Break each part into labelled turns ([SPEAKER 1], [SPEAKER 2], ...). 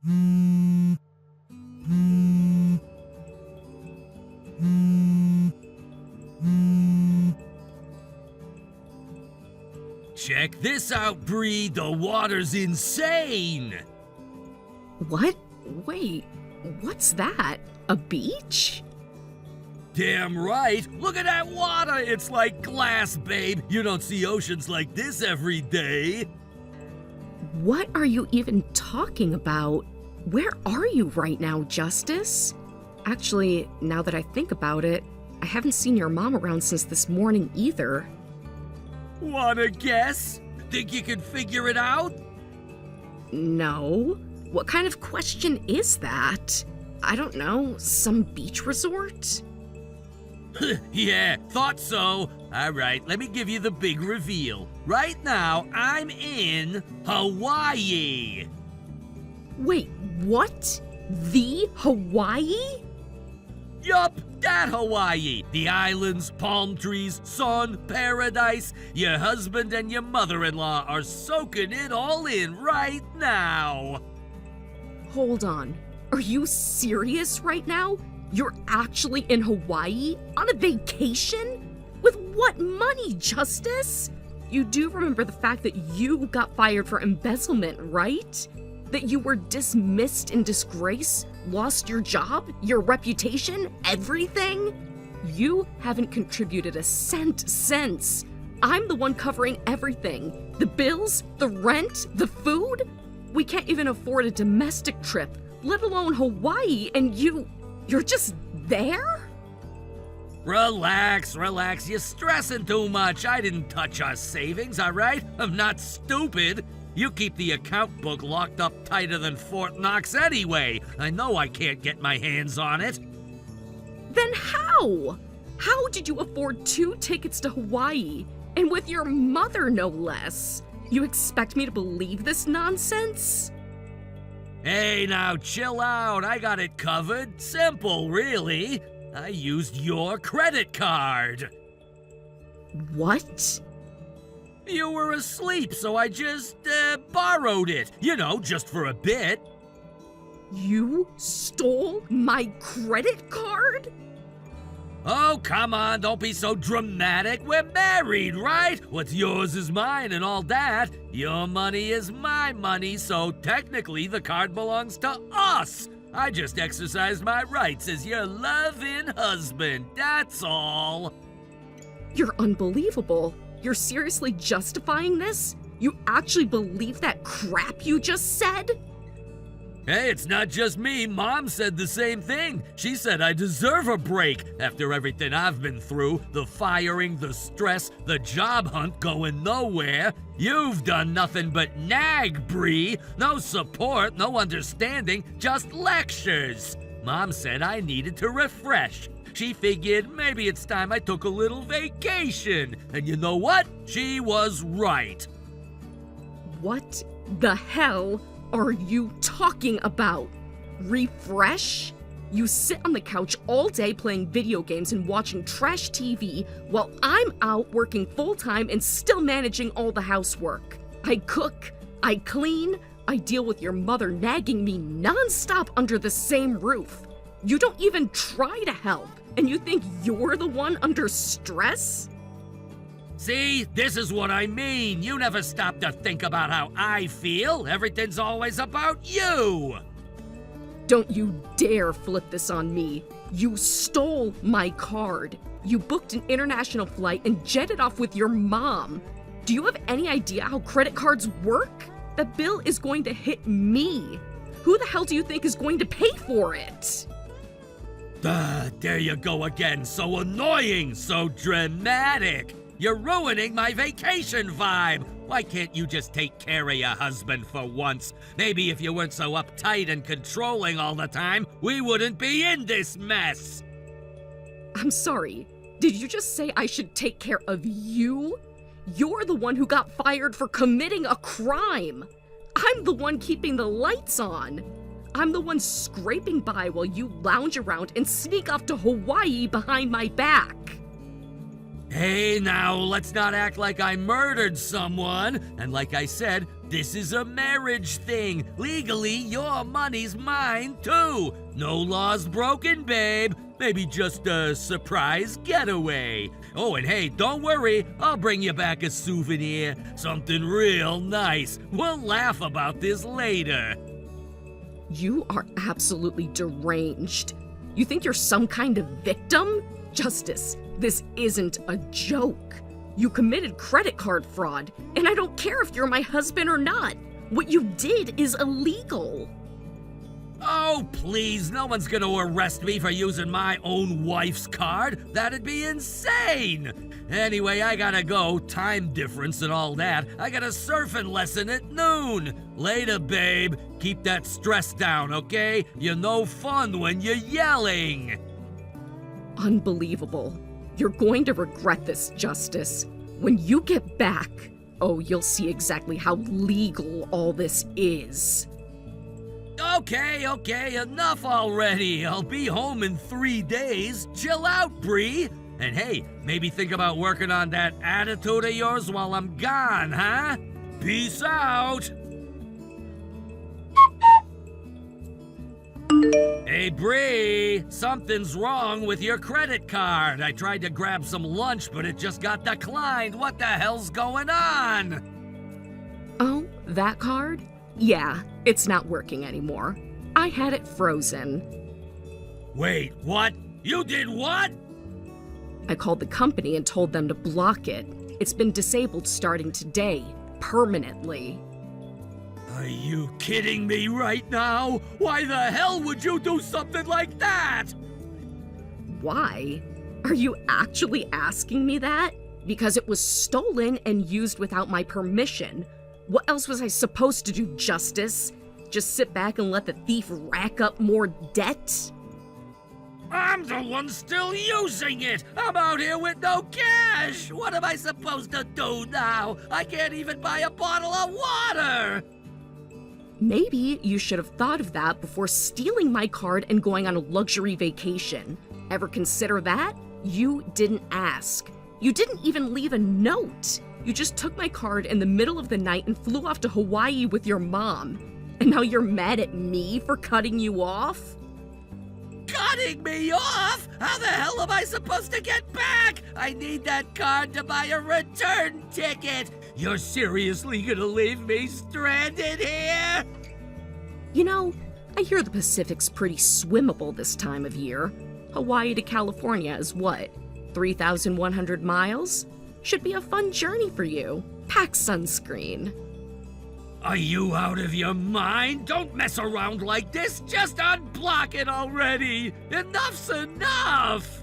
[SPEAKER 1] Check this out, Bree. The water's insane.
[SPEAKER 2] What? Wait, what's that? A beach?
[SPEAKER 1] Damn right. Look at that water. It's like glass, babe. You don't see oceans like this every day.
[SPEAKER 2] What are you even talking about? Where are you right now, Justice? Actually, now that I think about it, I haven't seen your mom around since this morning either.
[SPEAKER 1] Wanna guess? Think you can figure it out?
[SPEAKER 2] No. What kind of question is that? I don't know, some beach resort?
[SPEAKER 1] Yeah, thought so. All right, let me give you the big reveal. Right now, I'm in Hawaii.
[SPEAKER 2] Wait, what? The Hawaii?
[SPEAKER 1] Yup, that Hawaii. The islands, palm trees, sun, paradise. Your husband and your mother-in-law are soaking it all in right now.
[SPEAKER 2] Hold on. Are you serious right now? You're actually in Hawaii on a vacation? With what money, Justice? You do remember the fact that you got fired for embezzlement, right? That you were dismissed in disgrace, lost your job, your reputation, everything? You haven't contributed a cent since. I'm the one covering everything. The bills, the rent, the food. We can't even afford a domestic trip, let alone Hawaii, and you're just there?
[SPEAKER 1] Relax, relax. You're stressing too much. I didn't touch our savings, all right? I'm not stupid. You keep the account book locked up tighter than Fort Knox anyway. I know I can't get my hands on it.
[SPEAKER 2] Then how? How did you afford 2 tickets to Hawaii? And with your mother, no less. You expect me to believe this nonsense?
[SPEAKER 1] Hey, now chill out. I got it covered. Simple, really. I used your credit card.
[SPEAKER 2] What?
[SPEAKER 1] You were asleep, so I just, borrowed it. You know, just for a bit.
[SPEAKER 2] You stole my credit card?
[SPEAKER 1] Oh, come on, don't be so dramatic. We're married, right? What's yours is mine and all that. Your money is my money, so technically the card belongs to us. I just exercised my rights as your loving husband, that's all.
[SPEAKER 2] You're unbelievable. You're seriously justifying this? You actually believe that crap you just said?
[SPEAKER 1] Hey, it's not just me. Mom said the same thing. She said I deserve a break after everything I've been through. The firing, the stress, the job hunt going nowhere. You've done nothing but nag, Bree. No support, no understanding, just lectures. Mom said I needed to refresh. She figured maybe it's time I took a little vacation. And you know what? She was right.
[SPEAKER 2] What the hell are you talking about? Refresh? You sit on the couch all day playing video games and watching trash TV while I'm out working full-time and still managing all the housework. I cook, I clean, I deal with your mother nagging me non-stop under the same roof. You don't even try to help, and you think you're the one under stress?
[SPEAKER 1] See, this is what I mean. You never stop to think about how I feel. Everything's always about you.
[SPEAKER 2] Don't you dare flip this on me. You stole my card. You booked an international flight and jetted off with your mom. Do you have any idea how credit cards work? The bill is going to hit me. Who the hell do you think is going to pay for it?
[SPEAKER 1] There you go again. So annoying, so dramatic. You're ruining my vacation vibe. Why can't you just take care of your husband for once? Maybe if you weren't so uptight and controlling all the time, we wouldn't be in this mess.
[SPEAKER 2] I'm sorry. Did you just say I should take care of you? You're the one who got fired for committing a crime. I'm the one keeping the lights on. I'm the one scraping by while you lounge around and sneak off to Hawaii behind my back.
[SPEAKER 1] Hey, now, let's not act like I murdered someone. And like I said, this is a marriage thing. Legally, your money's mine, too. No laws broken, babe. Maybe just a surprise getaway. Oh, and hey, don't worry. I'll bring you back a souvenir. Something real nice. We'll laugh about this later.
[SPEAKER 2] You are absolutely deranged. You think you're some kind of victim? Justice, this isn't a joke. You committed credit card fraud, and I don't care if you're my husband or not. What you did is illegal.
[SPEAKER 1] Oh, please, no one's gonna arrest me for using my own wife's card. That'd be insane. Anyway, I gotta go. Time difference and all that. I got a surfing lesson at noon. Later, babe. Keep that stress down, okay? You're no fun when you're yelling.
[SPEAKER 2] Unbelievable. You're going to regret this, Justice. When you get back, oh, you'll see exactly how legal all this is.
[SPEAKER 1] Okay, enough already. I'll be home in 3 days. Chill out, Bree. And hey, maybe think about working on that attitude of yours while I'm gone, huh? Peace out. Hey, Bree, something's wrong with your credit card. I tried to grab some lunch, but it just got declined. What the hell's going on?
[SPEAKER 2] Oh, that card? Yeah, it's not working anymore. I had it frozen.
[SPEAKER 1] Wait, what? You did what?
[SPEAKER 2] I called the company and told them to block it. It's been disabled starting today, permanently.
[SPEAKER 1] Are you kidding me right now? Why the hell would you do something like that?
[SPEAKER 2] Why? Are you actually asking me that? Because it was stolen and used without my permission. What else was I supposed to do, Justice? Just sit back and let the thief rack up more debt?
[SPEAKER 1] I'm the one still using it! I'm out here with no cash! What am I supposed to do now? I can't even buy a bottle of water!
[SPEAKER 2] Maybe you should have thought of that before stealing my card and going on a luxury vacation. Ever consider that? You didn't ask. You didn't even leave a note. You just took my card in the middle of the night and flew off to Hawaii with your mom. And now you're mad at me for cutting you off?
[SPEAKER 1] Cutting me off? How the hell am I supposed to get back? I need that card to buy a return ticket. You're seriously gonna leave me stranded here?
[SPEAKER 2] You know, I hear the Pacific's pretty swimmable this time of year. Hawaii to California is what, 3,100 miles? Should be a fun journey for you. Pack sunscreen.
[SPEAKER 1] Are you out of your mind? Don't mess around like this. Just unblock it already. Enough's enough.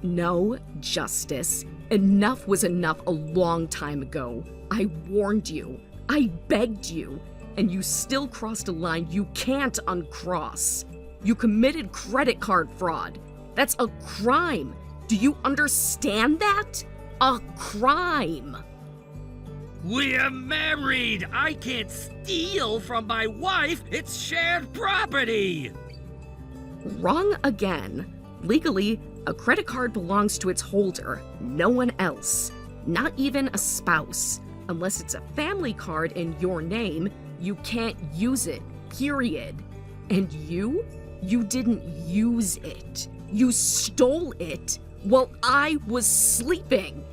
[SPEAKER 2] No, Justice. Enough was enough a long time ago. I warned you. I begged you. And you still crossed a line you can't uncross. You committed credit card fraud. That's a crime. Do you understand that? A crime.
[SPEAKER 1] We're married. I can't steal from my wife. It's shared property.
[SPEAKER 2] Wrong again. Legally, a credit card belongs to its holder, no one else. Not even a spouse. Unless it's a family card in your name, you can't use it, period. And you didn't use it. You stole it while I was sleeping.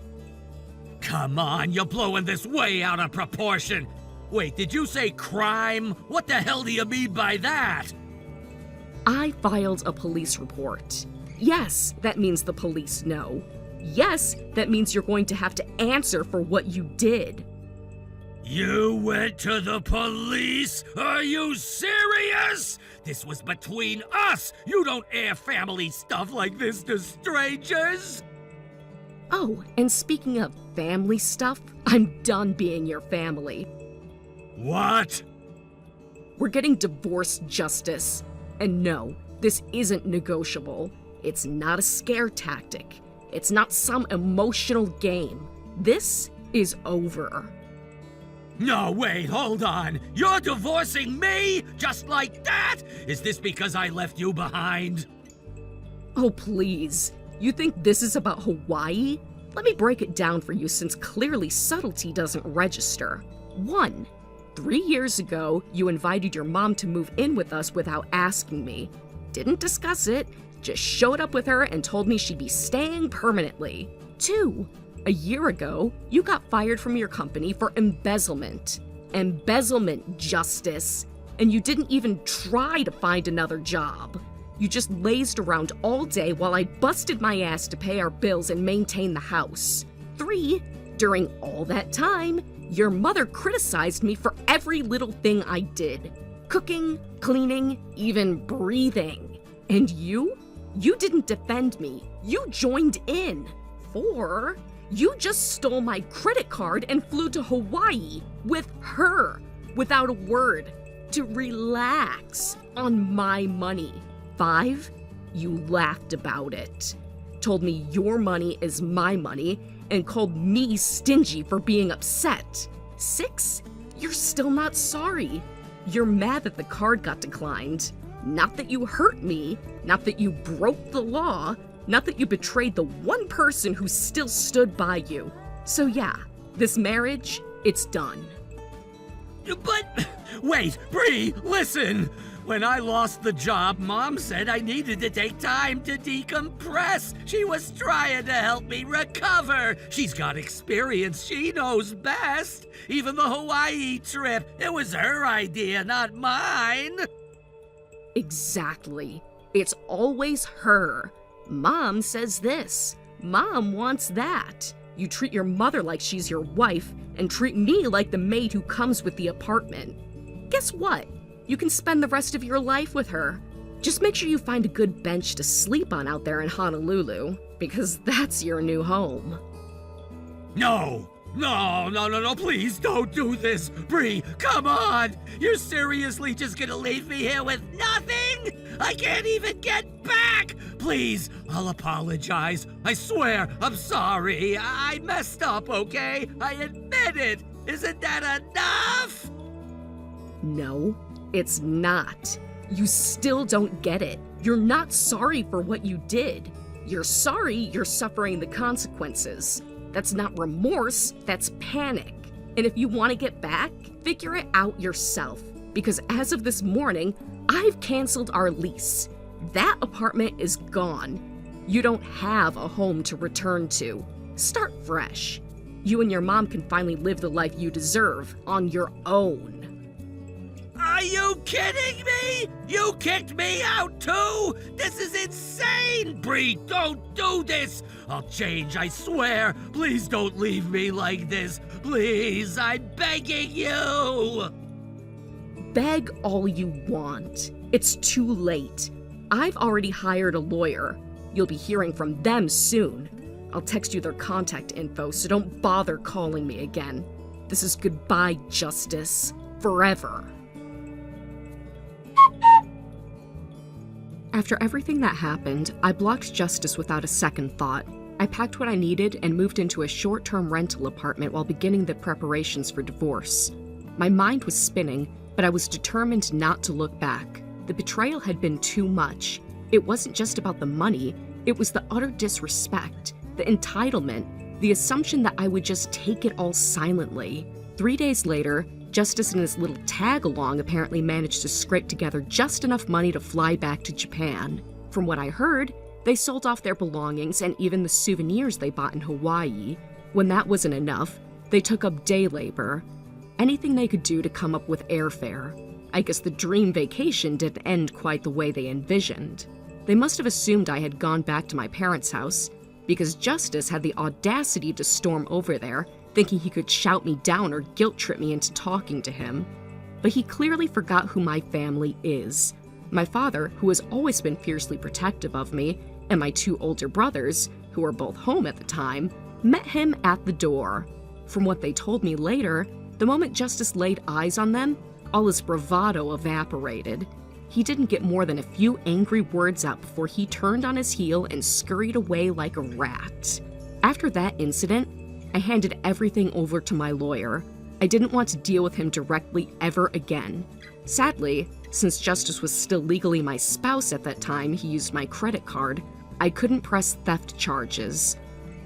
[SPEAKER 1] Come on, you're blowing this way out of proportion. Wait, did you say crime? What the hell do you mean by that?
[SPEAKER 2] I filed a police report. Yes, that means the police know. Yes, that means you're going to have to answer for what you did.
[SPEAKER 1] You went to the police? Are you serious? This was between us. You don't air family stuff like this to strangers.
[SPEAKER 2] Oh, and speaking of family stuff, I'm done being your family.
[SPEAKER 1] What?
[SPEAKER 2] We're getting divorced, Justice. And no, this isn't negotiable. It's not a scare tactic. It's not some emotional game. This is over.
[SPEAKER 1] No, wait, hold on. You're divorcing me? Just like that? Is this because I left you behind?
[SPEAKER 2] Oh, please. You think this is about Hawaii? Let me break it down for you since clearly subtlety doesn't register. 1. 3 years ago, you invited your mom to move in with us without asking me. Didn't discuss it, just showed up with her and told me she'd be staying permanently. 2. A year ago, you got fired from your company for embezzlement. Embezzlement, Justice. And you didn't even try to find another job. You just lazed around all day while I busted my ass to pay our bills and maintain the house. 3. During all that time, your mother criticized me for every little thing I did. Cooking, cleaning, even breathing. And you? You didn't defend me. You joined in. 4. You just stole my credit card and flew to Hawaii with her, without a word, to relax on my money. 5. You laughed about it. Told me your money is my money and called me stingy for being upset. 6. You're still not sorry. You're mad that the card got declined. Not that you hurt me, not that you broke the law, not that you betrayed the one person who still stood by you. So yeah, this marriage, it's done.
[SPEAKER 1] But, wait, Bree, listen! When I lost the job, Mom said I needed to take time to decompress. She was trying to help me recover. She's got experience. She knows best. Even the Hawaii trip, it was her idea, not mine.
[SPEAKER 2] Exactly. It's always her. Mom says this. Mom wants that. You treat your mother like she's your wife and treat me like the maid who comes with the apartment. Guess what? You can spend the rest of your life with her. Just make sure you find a good bench to sleep on out there in Honolulu, because that's your new home.
[SPEAKER 1] No, please don't do this. Bree, come on. You're seriously just gonna leave me here with nothing? I can't even get back. Please, I'll apologize. I swear, I'm sorry. I messed up, okay? I admit it. Isn't that enough?
[SPEAKER 2] No, it's not. You still don't get it. You're not sorry for what you did. You're sorry you're suffering the consequences. That's not remorse, that's panic. And if you want to get back, figure it out yourself. Because as of this morning, I've canceled our lease. That apartment is gone. You don't have a home to return to. Start fresh. You and your mom can finally live the life you deserve on your own.
[SPEAKER 1] Are you kidding me? You kicked me out too? This is insane! Bree, don't do this! I'll change, I swear! Please don't leave me like this! Please, I'm begging you!
[SPEAKER 2] Beg all you want. It's too late. I've already hired a lawyer. You'll be hearing from them soon. I'll text you their contact info, so don't bother calling me again. This is goodbye, Justice. Forever. After everything that happened, I blocked Justice without a second thought. I packed what I needed and moved into a short-term rental apartment while beginning the preparations for divorce. My mind was spinning, but I was determined not to look back. The betrayal had been too much. It wasn't just about the money, it was the utter disrespect, the entitlement, the assumption that I would just take it all silently. 3 days later, Justice and his little tag-along apparently managed to scrape together just enough money to fly back to Japan. From what I heard, they sold off their belongings and even the souvenirs they bought in Hawaii. When that wasn't enough, they took up day labor. Anything they could do to come up with airfare. I guess the dream vacation didn't end quite the way they envisioned. They must have assumed I had gone back to my parents' house, because Justice had the audacity to storm over there, thinking he could shout me down or guilt-trip me into talking to him. But he clearly forgot who my family is. My father, who has always been fiercely protective of me, and my 2 older brothers, who were both home at the time, met him at the door. From what they told me later, the moment Justice laid eyes on them, all his bravado evaporated. He didn't get more than a few angry words out before he turned on his heel and scurried away like a rat. After that incident, I handed everything over to my lawyer. I didn't want to deal with him directly ever again. Sadly, since Justice was still legally my spouse at that time he used my credit card, I couldn't press theft charges.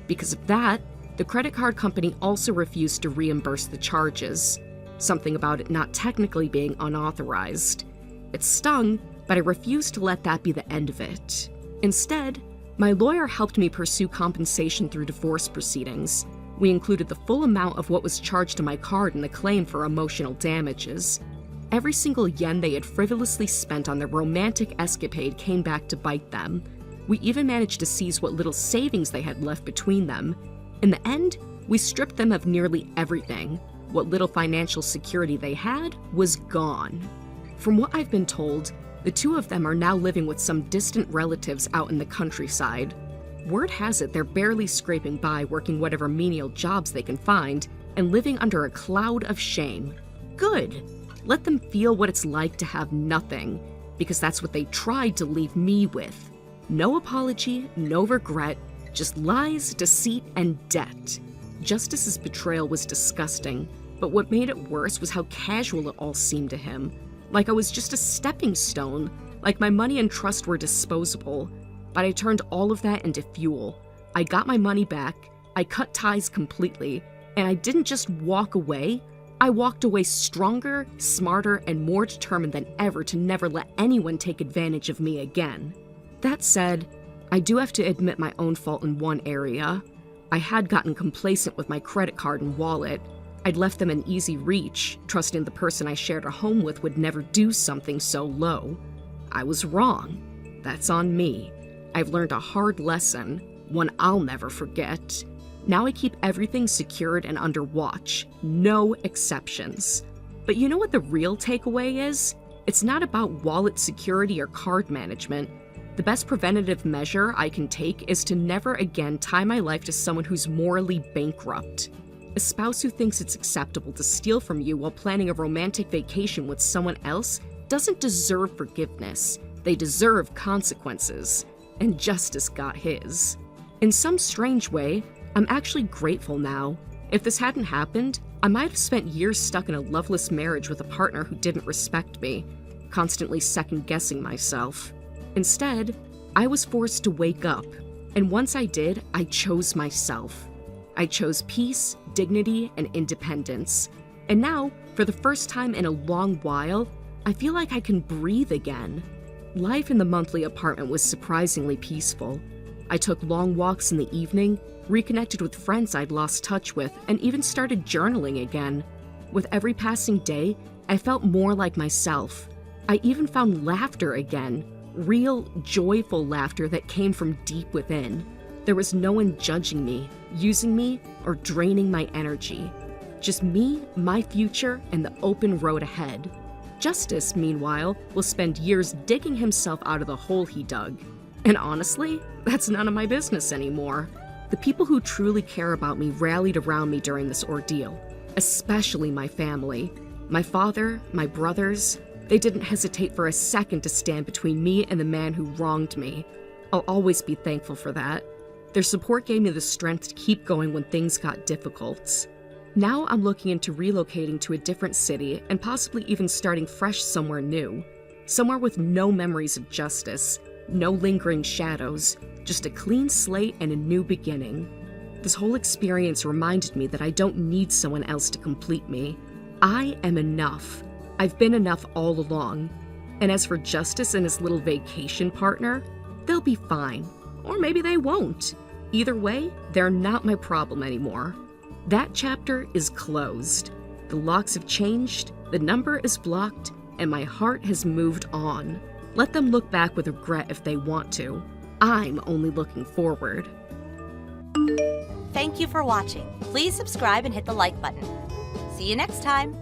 [SPEAKER 2] Because of that, the credit card company also refused to reimburse the charges, something about it not technically being unauthorized. It stung, but I refused to let that be the end of it. Instead, my lawyer helped me pursue compensation through divorce proceedings. We included the full amount of what was charged to my card in the claim for emotional damages. Every single yen they had frivolously spent on their romantic escapade came back to bite them. We even managed to seize what little savings they had left between them. In the end, we stripped them of nearly everything. What little financial security they had was gone. From what I've been told, the two of them are now living with some distant relatives out in the countryside. Word has it they're barely scraping by, working whatever menial jobs they can find, and living under a cloud of shame. Good. Let them feel what it's like to have nothing, because that's what they tried to leave me with. No apology, no regret, just lies, deceit, and debt. Justice's betrayal was disgusting, but what made it worse was how casual it all seemed to him. Like I was just a stepping stone, like my money and trust were disposable. But I turned all of that into fuel. I got my money back, I cut ties completely, and I didn't just walk away, I walked away stronger, smarter, and more determined than ever to never let anyone take advantage of me again. That said, I do have to admit my own fault in one area. I had gotten complacent with my credit card and wallet. I'd left them in easy reach, trusting the person I shared a home with would never do something so low. I was wrong. That's on me. I've learned a hard lesson, one I'll never forget. Now I keep everything secured and under watch, no exceptions. But you know what the real takeaway is? It's not about wallet security or card management. The best preventative measure I can take is to never again tie my life to someone who's morally bankrupt. A spouse who thinks it's acceptable to steal from you while planning a romantic vacation with someone else doesn't deserve forgiveness. They deserve consequences. And Justice got his. In some strange way, I'm actually grateful now. If this hadn't happened, I might have spent years stuck in a loveless marriage with a partner who didn't respect me, constantly second-guessing myself. Instead, I was forced to wake up, and once I did, I chose myself. I chose peace, dignity, and independence. And now, for the first time in a long while, I feel like I can breathe again. Life in the monthly apartment was surprisingly peaceful. I took long walks in the evening, reconnected with friends I'd lost touch with, and even started journaling again. With every passing day, I felt more like myself. I even found laughter again, real, joyful laughter that came from deep within. There was no one judging me, using me, or draining my energy. Just me, my future, and the open road ahead. Justice, meanwhile, will spend years digging himself out of the hole he dug. And honestly, that's none of my business anymore. The people who truly care about me rallied around me during this ordeal, especially my family. My father, my brothers, they didn't hesitate for a second to stand between me and the man who wronged me. I'll always be thankful for that. Their support gave me the strength to keep going when things got difficult. Now I'm looking into relocating to a different city and possibly even starting fresh somewhere new. Somewhere with no memories of Justice, no lingering shadows, just a clean slate and a new beginning. This whole experience reminded me that I don't need someone else to complete me. I am enough. I've been enough all along. And as for Justice and his little vacation partner, they'll be fine. Or maybe they won't. Either way, they're not my problem anymore. That chapter is closed. The locks have changed, the number is blocked, and my heart has moved on. Let them look back with regret if they want to. I'm only looking forward.
[SPEAKER 3] Thank you for watching. Please subscribe and hit the like button. See you next time.